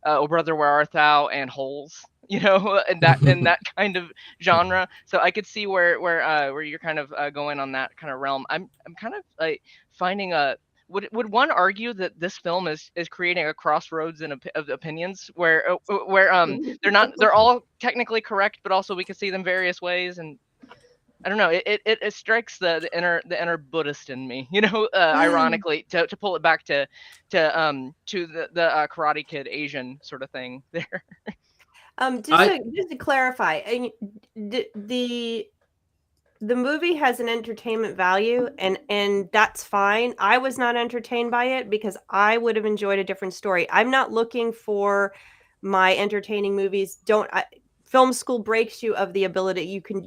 Oh Brother Where Art Thou and Holes, in that kind of genre. So I could see where you're kind of going on that kind of realm. I'm kind of like finding would one argue that this film is creating a crossroads of opinions where they're all technically correct, but also we can see them various ways? And I don't know. It strikes the inner Buddhist in me, ironically, to pull it back to the Karate Kid Asian sort of thing there. Just to clarify, the movie has an entertainment value, and that's fine. I was not entertained by it because I would have enjoyed a different story. I'm not looking for my entertaining movies. Film school breaks you of the ability you can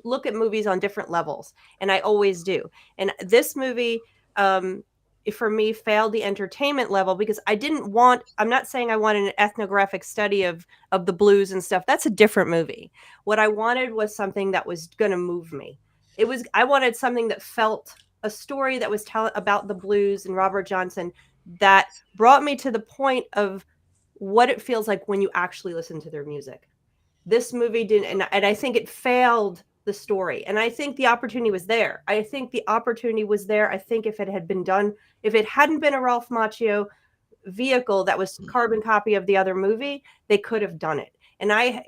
look at movies on different levels, and I always do. And this movie, for me, failed the entertainment level because I'm not saying I wanted an ethnographic study of the blues and stuff. That's a different movie. What I wanted was something that was going to move me. I wanted something that felt a story that was about the blues and Robert Johnson that brought me to the point of what it feels like when you actually listen to their music. This movie didn't, and I think it failed the story. And I think the opportunity was there. I think if it hadn't been a Ralph Macchio vehicle that was carbon copy of the other movie, they could have done it. And I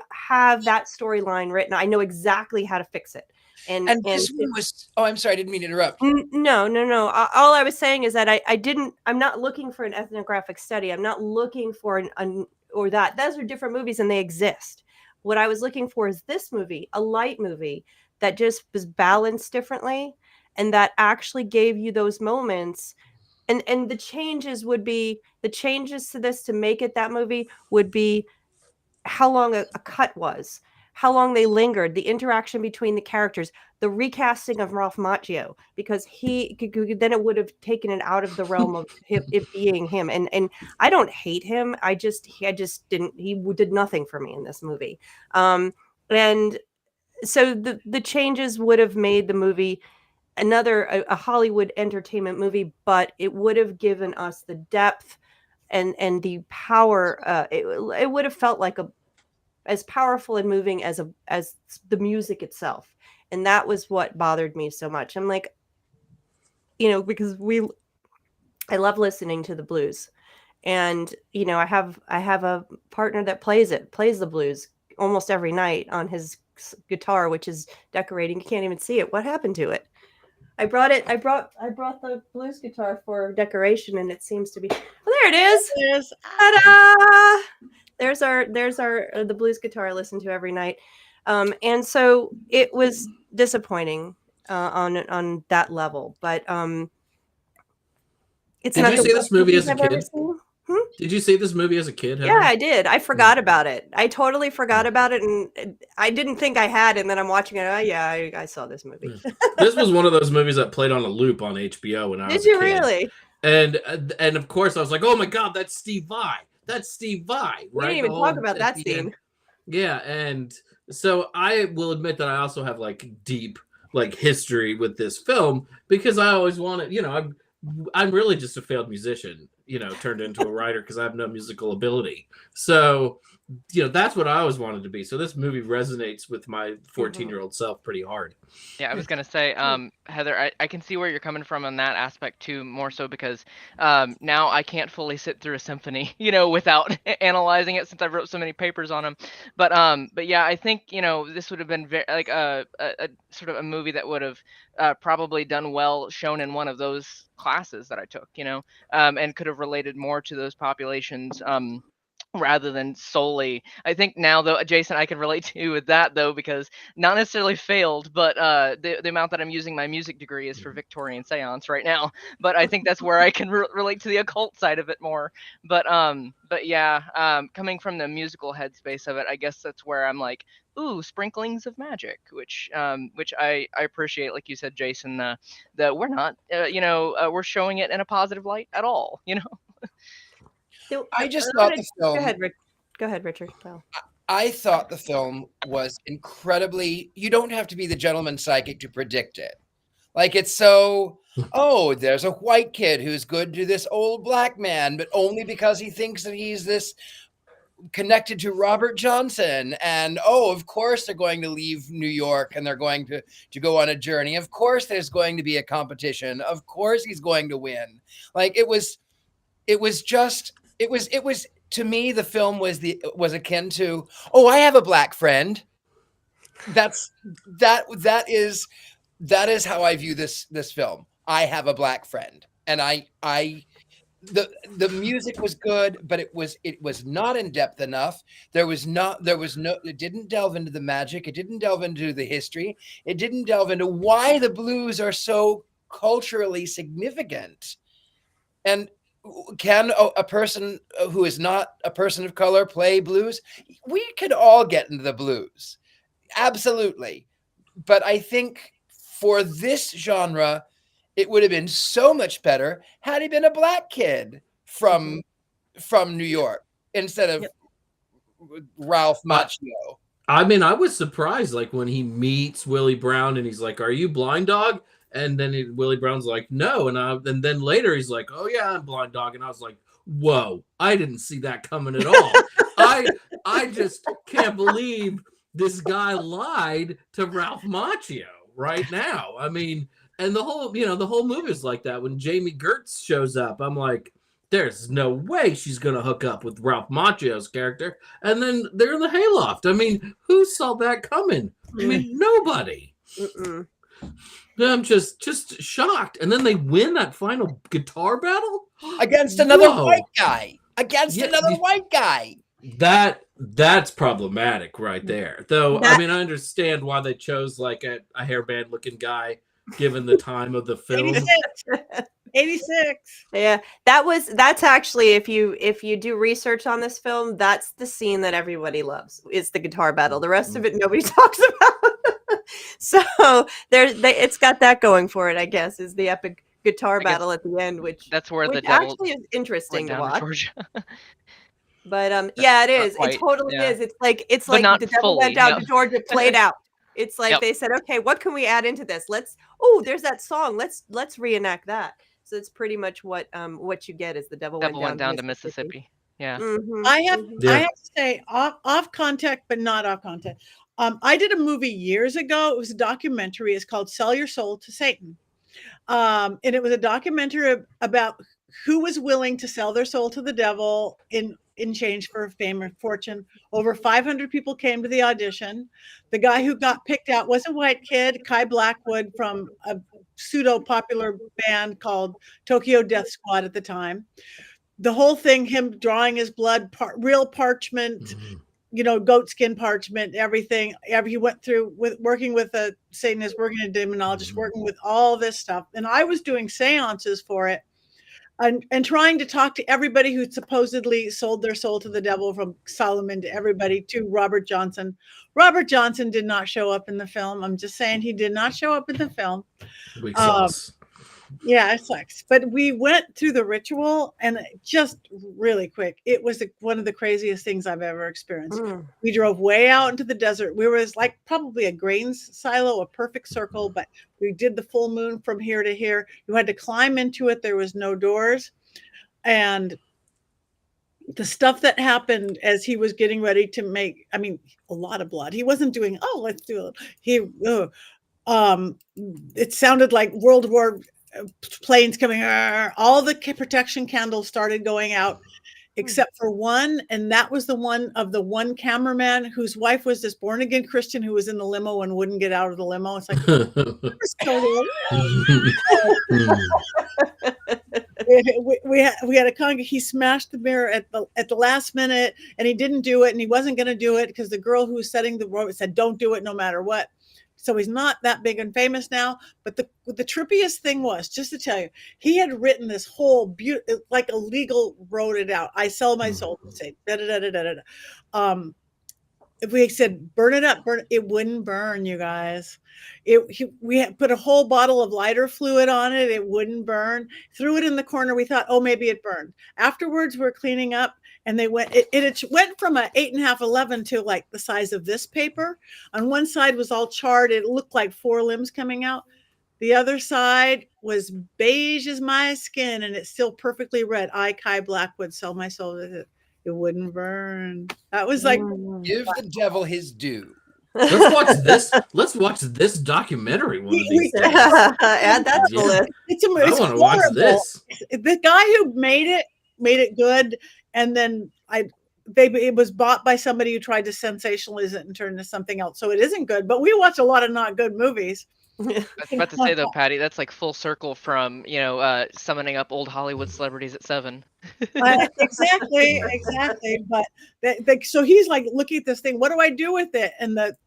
have that storyline written. I know exactly how to fix it. And this one was, oh, I'm sorry, I didn't mean to interrupt. No. All I was saying is that I'm not looking for an ethnographic study. I'm not looking for or that. Those are different movies and they exist. What I was looking for is this movie, a light movie that just was balanced differently and that actually gave you those moments. And the changes to this to make it that movie would be how long a cut was, how long they lingered, the interaction between the characters, the recasting of Ralph Macchio, because then it would have taken it out of the realm of it being him. And I don't hate him. I just didn't. He did nothing for me in this movie. And so the changes would have made the movie a Hollywood entertainment movie, but it would have given us the depth and the power. It would have felt like as powerful and moving as the music itself. And that was what bothered me so much. I'm like, because I love listening to the blues, and I have a partner that plays the blues almost every night on his guitar, which is decorating. You can't even see it. What happened to it? I brought the blues guitar for decoration, and it seems to be. Oh, there it is. Yes. Ta-da! There's the blues guitar I listen to every night. And so it was disappointing on that level. But it's Did not you the see this worst movie movies as a I've ever kid? seen. Did you see this movie as a kid, Heather? Yeah, I did. I forgot about it. I totally forgot about it, and I didn't think I had. And then I'm watching it. Oh yeah, I saw this movie. This was one of those movies that played on a loop on HBO when I was a kid. Did you really? And of course I was like, oh my God, that's Steve Vai. That's Steve Vai. We Right? didn't even talk about that scene. Yeah, and so I will admit that I also have deep history with this film because I always wanted, I'm really just a failed musician, turned into a writer because I have no musical ability. So, that's what I always wanted to be. So this movie resonates with my 14-year-old self pretty hard. Yeah, I was gonna say, Heather, I can see where you're coming from on that aspect too, more so because now I can't fully sit through a symphony, without analyzing it since I wrote so many papers on them. But yeah, I think this would have been like a sort of a movie that would have probably done well shown in one of those classes that I took, and could have related more to those populations. Rather than solely, I think now though, Jason, I can relate to you with that though, because not necessarily failed, but the amount that I'm using my music degree is for Victorian seance right now. But I think that's where I can relate to the occult side of it more. But yeah, coming from the musical headspace of it, I guess that's where I'm like, ooh, sprinklings of magic, which I appreciate, like you said, Jason, that we're not, we're showing it in a positive light at all, I just thought the film. Go ahead, Richard. Well. I thought the film was incredibly. You don't have to be the gentleman psychic to predict it. It's so. Oh, there's a white kid who's good to this old black man, but only because he thinks that he's this connected to Robert Johnson. And of course they're going to leave New York and they're going to go on a journey. Of course there's going to be a competition. Of course he's going to win. It was to me, the film was akin to, I have a black friend. That is how I view this film. I have a black friend, and the music was good, but it was not in depth enough. It didn't delve into the magic. It didn't delve into the history. It didn't delve into why the blues are so culturally significant. And can a person who is not a person of color play blues? We could all get into the blues. Absolutely. But I think for this genre, it would have been so much better had he been a black kid from New York instead of Ralph Macchio. I mean, I was surprised, when he meets Willie Brown and he's like, "Are you Blind Dog?" And then Willie Brown's like, "No." And then later he's like, "Oh yeah, I'm Blind Dog." And I was like, whoa, I didn't see that coming at all. I just can't believe this guy lied to Ralph Macchio right now. I mean, and the whole movie is like that. When Jamie Gertz shows up, I'm like, there's no way she's going to hook up with Ralph Macchio's character. And then they're in the hayloft. I mean, who saw that coming? I mean, nobody. Mm-mm. I'm just shocked. And then they win that final guitar battle? Against another Whoa. white guy. Against another white guy. That's problematic right there. Though, I mean, I understand why they chose like a hairband looking guy given the time of the film. 86. Yeah, that's actually, if you do research on this film, that's the scene that everybody loves. It's the guitar battle. The rest of it nobody talks about. So it's got that going for it, I guess, is the epic guitar battle at the end, which that's where the devil actually is interesting to went down watch. Georgia. But yeah, it is. Quite, it totally yeah. is. It's like But not the devil fully, went down no. to Georgia, played out. It's like Yep. they said, okay, what can we add into this? There's that song. Let's reenact that. So it's pretty much what you get is the devil went down to Mississippi. Yeah. Mhm, I have mhm. I have to say off context, but not off content. I did a movie years ago. It was a documentary. It's called "Sell Your Soul to Satan," and it was a documentary about who was willing to sell their soul to the devil in change for fame or fortune. Over 500 people came to the audition. The guy who got picked out was a white kid, Kai Blackwood, from a pseudo popular band called Tokyo Death Squad at the time. The whole thing, him drawing his blood, real parchment, goatskin parchment, everything. He went through with working with a Satanist, working a demonologist, working with all this stuff. And I was doing seances for it. And trying to talk to everybody who supposedly sold their soul to the devil, from Solomon to everybody, to Robert Johnson. Robert Johnson did not show up in the film. I'm just saying, he did not show up in the film. Weak sauce. Yeah, it sucks. But we went through the ritual, and just really quick, it was one of the craziest things I've ever experienced. We drove way out into the desert. We were like probably a grain silo, a perfect circle, but we did the full moon from here to here. You had to climb into it. There was no doors. And the stuff that happened as he was getting ready to make, I mean, a lot of blood. He wasn't doing, let's do it. It sounded like World War planes coming. All the protection candles started going out except for one, and that was the one of the one cameraman whose wife was this born again Christian who was in the limo and wouldn't get out of the limo. It's like we had a he smashed the mirror at the last minute, and he didn't do it, and he wasn't going to do it because the girl who was setting the rope said don't do it no matter what. So he's not that big and famous now. But the trippiest thing was, just to tell you, he had written this whole like a legal, wrote it out. I sell my soul to say da da da da da da. If we said burn it up, it wouldn't burn, you guys. We had put a whole bottle of lighter fluid on it. It wouldn't burn. Threw it in the corner. We thought, maybe it burned. Afterwards, we're cleaning up. And they went, it went from a 8.5, 11 to like the size of this paper. On one side was all charred. It looked like 4 limbs coming out. The other side was beige as my skin, and it's still perfectly red. I, Kai Blackwood, sell my soul. It wouldn't burn. That was like, give the devil his due. Let's watch this documentary one of these days. Add that to the list. It's I want to watch this. The guy who made it good. And then it was bought by somebody who tried to sensationalize it and turn into something else. So it isn't good, but we watch a lot of not good movies. I was about to say though, Patty, that's like full circle from summoning up old Hollywood celebrities at 7. Exactly. But so he's like, looking at this thing. What do I do with it? And the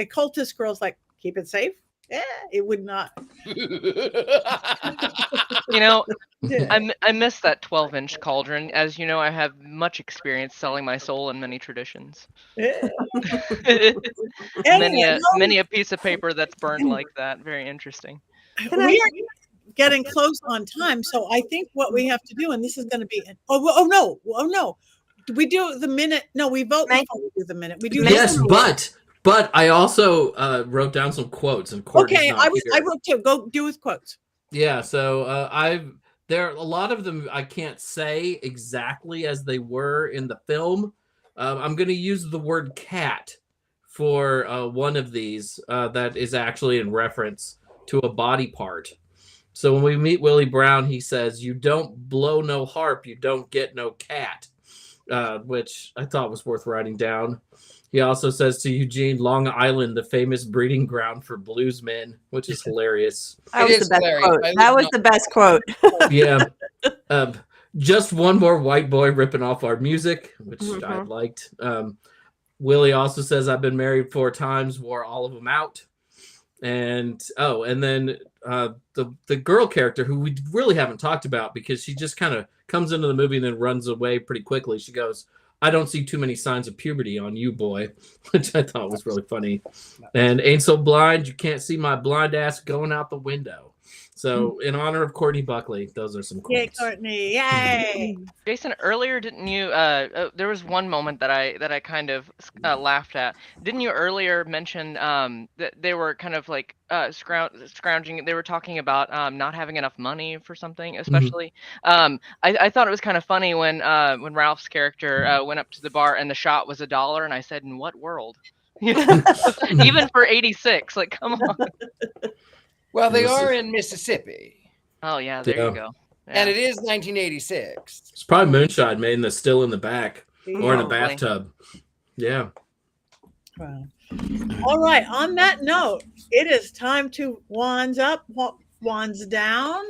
cultist girl's like, keep it safe. Yeah, it would not. I miss that 12-inch cauldron. As you know, I have much experience selling my soul in many traditions. Yeah. Many a piece of paper that's burned like that. Very interesting. We are getting close on time, so I think what we have to do, and this is going to be oh no. Do we do the minute? No, we vote before we do the minute. We do. Yes, but I also wrote down some quotes, and Courtney's not here. I wrote too. Go do with quotes. Yeah, so there are a lot of them I can't say exactly as they were in the film. I'm going to use the word cat for one of these that is actually in reference to a body part. So when we meet Willie Brown, he says, "You don't blow no harp, you don't get no cat," which I thought was worth writing down. He also says to Eugene, "Long Island, the famous breeding ground for bluesmen," which is hilarious. That It was is the best hilarious. quote. I That live was the best quote. Yeah. Just one more white boy ripping off our music, which I Mhm. liked. Willie also says, "I've been married 4 times, wore all of them out." And then the girl character, who we really haven't talked about because she just kind of comes into the movie and then runs away pretty quickly. She goes, "I don't see too many signs of puberty on you, boy," which I thought was really funny. And "Ain't so blind, you can't see my blind ass going out the window." So in honor of Courtney Buckley, those are some Yay, quotes. Courtney. Yay. Jason, earlier didn't you? There was one moment that I kind of laughed at. Didn't you earlier mention that they were kind of like scrounging? They were talking about not having enough money for something, especially. I thought it was kind of funny when Ralph's character went up to the bar and the shot was $1, and I said, "In what world?" Even for '86, like, come on. Well, they This are is- in Mississippi, Oh yeah, there Yeah. you go. and Yeah. it is 1986. It's probably moonshine made in the still in the back or in a Probably. bathtub. Yeah. Wow. All right. On that note, it is time to wands up, wands down.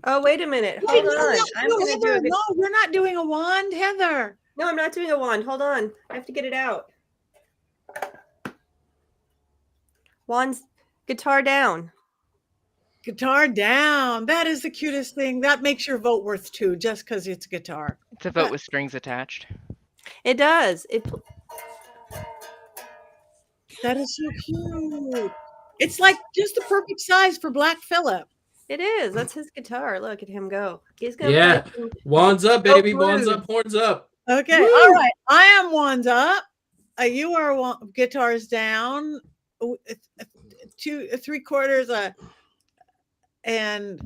Oh, wait a minute. Wait, Hold on. I'm no, gonna do Heather, a good... no, you're not doing a wand, Heather. No, I'm not doing a wand. Hold on. I have to get it out. Wands, guitar down. Guitar down. That is the cutest thing. That makes your vote worth 2 just because it's guitar. It's a vote with strings attached. It does. That is so cute. It's like just the perfect size for Black Phillip. It is. That's his guitar. Look at him go. He's gonna Yeah. play some- Wands up, Go baby. Wands blues. up, horns up. Okay. Woo! All right. I am wands up. You are guitars down. 2 3/4 and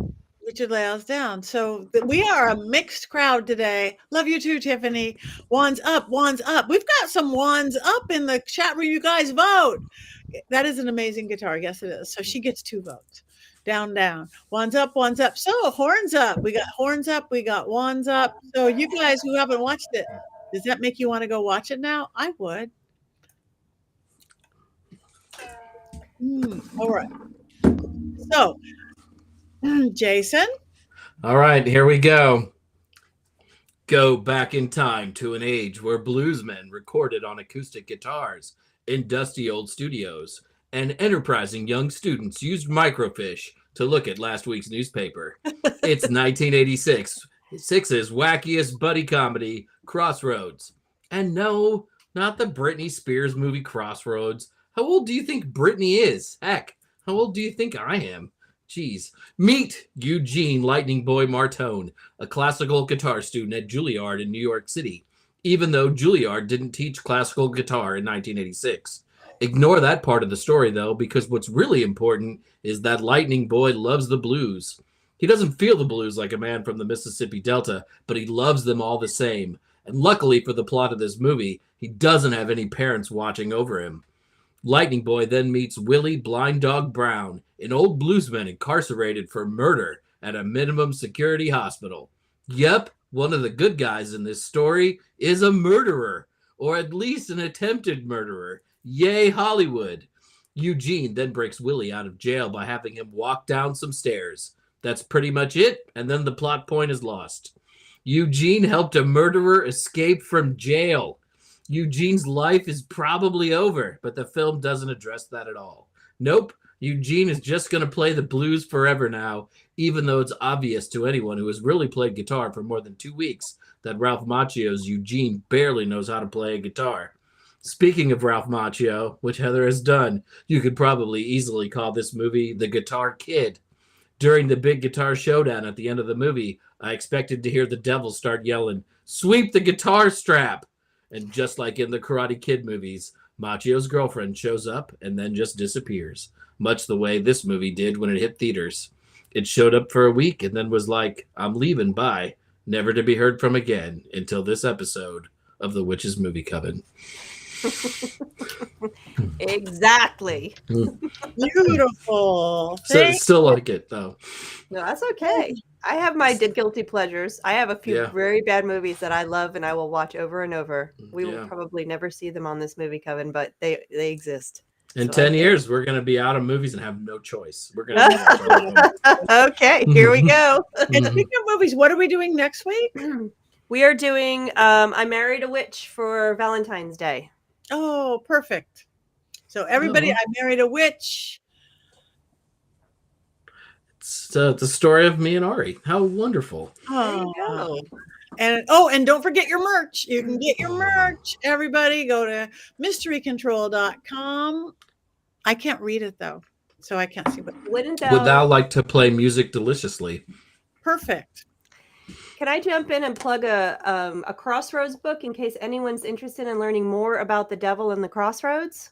Richard-Lael's down. So we are a mixed crowd today. Love you too, Tiffany. Wands up, wands up. We've got some wands up in the chat room. You guys vote. That is an amazing guitar. Yes, it is. So she gets 2 votes. Down, down. Wands up, wands up. So horns up. We got horns up. We got wands up. So you guys who haven't watched it, does that make you want to go watch it now? I would. All right. So, Jason. All right, here we go. Go back in time to an age where bluesmen recorded on acoustic guitars in dusty old studios, and enterprising young students used microfiche to look at last week's newspaper. It's 1986. Six's wackiest buddy comedy, Crossroads. And no, not the Britney Spears movie Crossroads. How old do you think Britney is? Heck, how old do you think I am? Jeez. Meet Eugene Lightning Boy Martone, a classical guitar student at Juilliard in New York City, even though Juilliard didn't teach classical guitar in 1986. Ignore that part of the story, though, because what's really important is that Lightning Boy loves the blues. He doesn't feel the blues like a man from the Mississippi Delta, but he loves them all the same. And luckily for the plot of this movie, he doesn't have any parents watching over him. Lightning Boy then meets Willie Blind Dog Brown, an old bluesman incarcerated for murder at a minimum security hospital. Yep, one of the good guys in this story is a murderer, or at least an attempted murderer. Yay, Hollywood. Eugene then breaks Willie out of jail by having him walk down some stairs. That's pretty much it, and then the plot point is lost. Eugene helped a murderer escape from jail. Eugene's life is probably over, but the film doesn't address that at all. Nope, Eugene is just going to play the blues forever now, even though it's obvious to anyone who has really played guitar for more than 2 weeks that Ralph Macchio's Eugene barely knows how to play a guitar. Speaking of Ralph Macchio, which Heather has done, you could probably easily call this movie The Guitar Kid. During the big guitar showdown at the end of the movie, I expected to hear the devil start yelling, "Sweep the guitar strap!" And just like in the Karate Kid movies, Macchio's girlfriend shows up and then just disappears, much the way this movie did when it hit theaters. It showed up for a week and then was like, "I'm leaving, bye," never to be heard from again until this episode of The Witches Movie Coven. Exactly. Beautiful. So still like it though. No, that's okay. I have my guilty pleasures. I have a few Yeah. very bad movies that I love and I will watch over and over. We will Yeah. probably never see them on this movie coven, but they exist. In So I 10 get it. years, we're going to be out of movies and have no choice. We're going to watch all of them. Okay, here we go. And speaking of movies, what are we doing next week? We are doing I Married a Witch for Valentine's Day. Oh, perfect. So everybody, I Married a Witch. It's the story of me and Ari. How wonderful. There you go. And don't forget your merch. You can get your merch. Everybody go to mysterycontrol.com. I can't read it though, so I can't see what. Would thou like to play music deliciously? Perfect. Can I jump in and plug a Crossroads book in case anyone's interested in learning more about the devil and the Crossroads?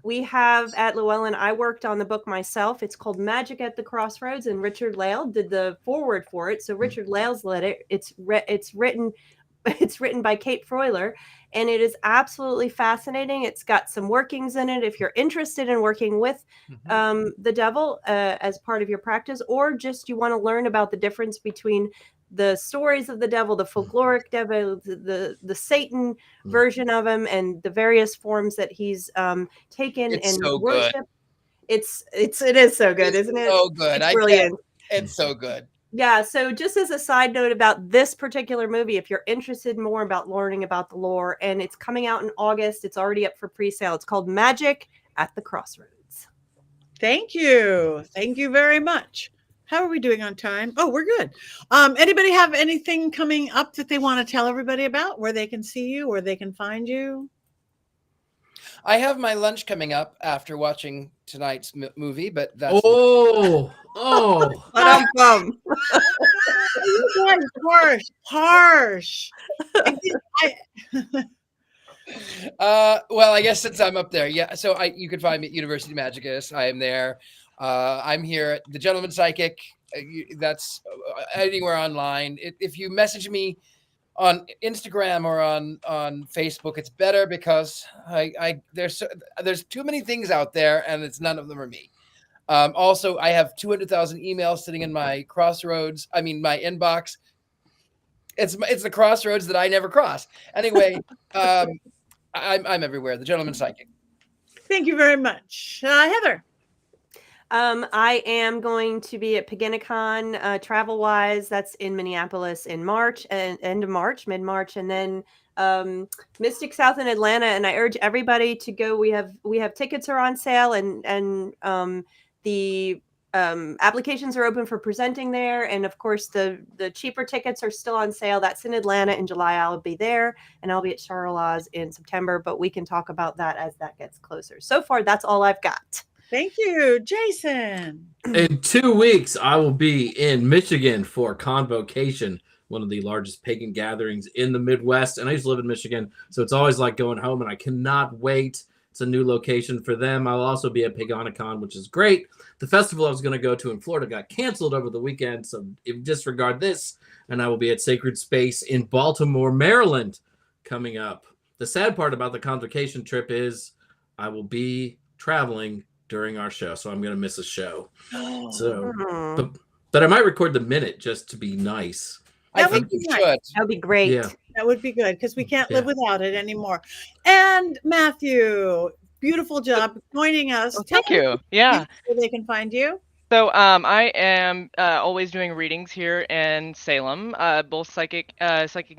We have at Llewellyn, I worked on the book myself. It's called Magic at the Crossroads, and Richard-Lael did the foreword for it. So Richard-Lael's led it. It's written by Kate Froiler, and it is absolutely fascinating. It's got some workings in it if you're interested in working with the devil as part of your practice, or just you want to learn about the difference between the stories of the devil, the folkloric devil, the Satan version of him, and the various forms that he's taken It's and so worship. good. It is so good, isn't it? So good. It's brilliant. It's so good. Yeah. So just as a side note about this particular movie, if you're interested more about learning about the lore, and it's coming out in August, it's already up for pre-sale. It's called Magic at the Crossroads. Thank you. Thank you very much. How are we doing on time? Oh, we're good. Anybody have anything coming up that they want to tell everybody about, where they can see you, where they can find you? I have my lunch coming up after watching tonight's movie, but that's You guys harsh. Well, I guess since I'm up there, yeah. So you can find me at University Magicus. I am there. I'm here at the Gentleman Psychic. That's anywhere online. If you message me on Instagram or on Facebook, it's better because there's too many things out there, and none of them are me. Also, I have 200,000 emails sitting in my Crossroads. I mean, my inbox. It's the Crossroads that I never cross. Anyway, I'm everywhere. The Gentleman Psychic. Thank you very much, Heather. I am going to be at Paginicon Travel Wise. That's in Minneapolis in March and end of March, mid-March, and then Mystic South in Atlanta. And I urge everybody to go. We have tickets are on sale, and the applications are open for presenting there. And of course, the cheaper tickets are still on sale. That's in Atlanta in July. I'll be there, and I'll be at Charles in September. But we can talk about that as that gets closer. So far, that's all I've got. Thank you, Jason. In 2 weeks, I will be in Michigan for Convocation, one of the largest pagan gatherings in the Midwest. And I used to live in Michigan, so it's always like going home, and I cannot wait. It's a new location for them. I'll also be at Pagonicon, which is great. The festival I was going to go to in Florida got canceled over the weekend, so disregard this. And I will be at Sacred Space in Baltimore, Maryland, coming up. The sad part about the Convocation trip is I will be traveling during our show, so I'm going to miss a show. So, but I might record the minute just to be nice. I think you should. That would be great. Yeah. That would be good because we can't live without it anymore. And Matthew, beautiful job joining us. Well, thank you. Yeah. Where they can find you. So I am always doing readings here in Salem, both psychic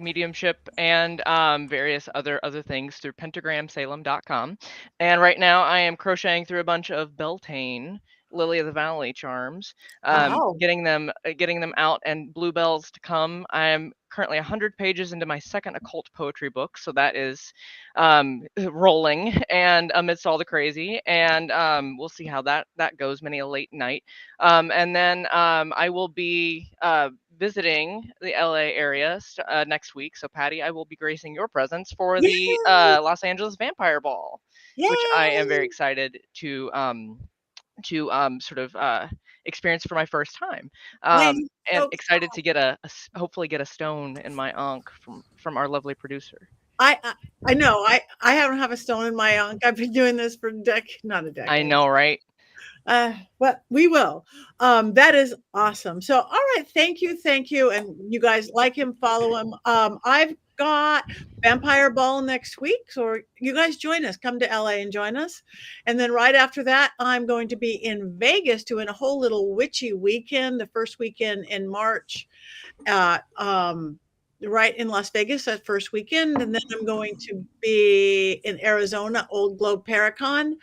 mediumship and various other things through pentagramsalem.com. And right now I am crocheting through a bunch of Beltane Lily of the Valley charms, getting them out, and bluebells to come. I'm currently 100 pages into my second occult poetry book, so that is rolling and amidst all the crazy, and we'll see how that goes. Many a late night, and then I will be visiting the LA area next week. So Patti, I will be gracing your presence for the Los Angeles Vampire Ball, which I am very excited to sort of experience for my first time, and excited to get hopefully get a stone in my ankh from our lovely producer. I know. I don't have a stone in my unk. I've been doing this for not a decade. I know, right? But we will. That is awesome. So, all right, thank you, and you guys like him, follow him. I've got Vampire Ball next week, so you guys join us. Come to LA and join us, and then right after that, I'm going to be in Vegas doing a whole little witchy weekend, the first weekend in March. Right in Las Vegas that first weekend, and then I'm going to be in Arizona, Old Globe Paracon.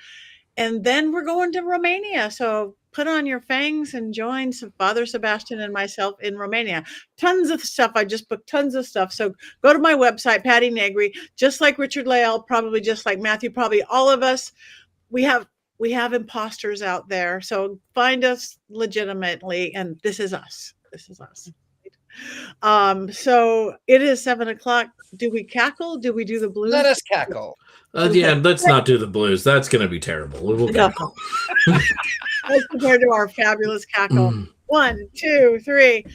And then we're going to Romania. So put on your fangs and join Father Sebastian and myself in Romania. Tons of stuff. I just booked tons of stuff. So go to my website, Patti Negri, just like Richard-Lael, probably just like Matthew, probably all of us. We have imposters out there. So find us legitimately. And this is us. This is us. So it is 7:00. Do we cackle? Do we do the blues? Let us cackle. Yeah, let's not do the blues. That's going to be terrible. We will cackle. As compared to our fabulous cackle. 1, 2, 3.